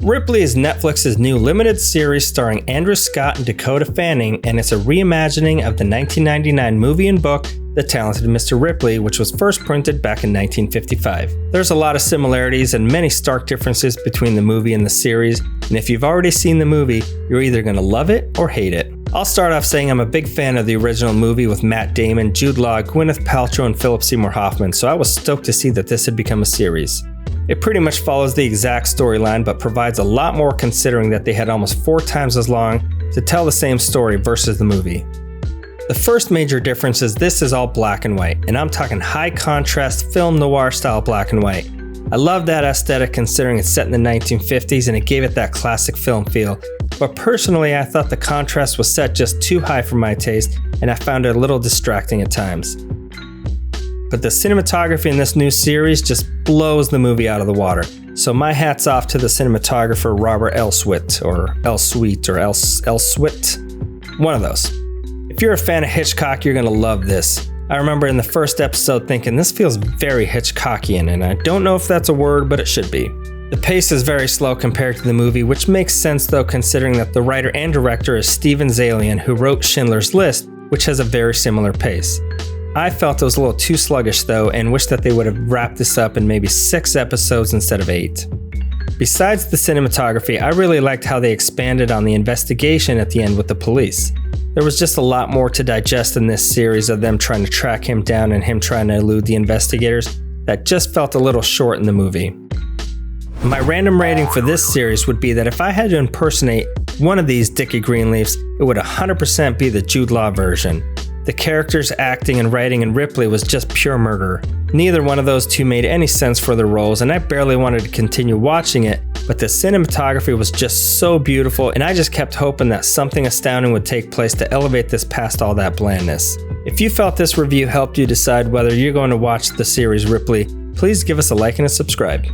Ripley is Netflix's new limited series starring Andrew Scott and Dakota Fanning, and it's a reimagining of the 1999 movie and book, The Talented Mr. Ripley, which was first printed back in 1955. There's a lot of similarities and many stark differences between the movie and the series, and if you've already seen the movie, you're either going to love it or hate it. I'll start off saying I'm a big fan of the original movie with Matt Damon, Jude Law, Gwyneth Paltrow, and Philip Seymour Hoffman, so I was stoked to see that this had become a series. It pretty much follows the exact storyline, but provides a lot more considering that they had almost 4 times as long to tell the same story versus the movie. The first major difference is this is all black and white, and I'm talking high contrast film noir style black and white. I love that aesthetic considering it's set in the 1950s and it gave it that classic film feel, but personally I thought the contrast was set just too high for my taste and I found it a little distracting at times. But the cinematography in this new series just blows the movie out of the water. So my hat's off to the cinematographer Robert Elswit, or Elswit, or Elswit, one of those. If you're a fan of Hitchcock, you're gonna love this. I remember in the first episode thinking this feels very Hitchcockian, and I don't know if that's a word, but it should be. The pace is very slow compared to the movie, which makes sense though considering that the writer and director is Steven Zaillian, who wrote Schindler's List, which has a very similar pace. I felt it was a little too sluggish though, and wish that they would have wrapped this up in maybe 6 episodes instead of 8. Besides the cinematography, I really liked how they expanded on the investigation at the end with the police. There was just a lot more to digest in this series of them trying to track him down and him trying to elude the investigators that just felt a little short in the movie. My random rating for this series would be that if I had to impersonate one of these Dickie Greenleafs, it would 100% be the Jude Law version. The characters, acting, and writing in Ripley was just pure murder. Neither one of those two made any sense for their roles, and I barely wanted to continue watching it, but the cinematography was just so beautiful, and I just kept hoping that something astounding would take place to elevate this past all that blandness. If you felt this review helped you decide whether you're going to watch the series Ripley, please give us a like and a subscribe.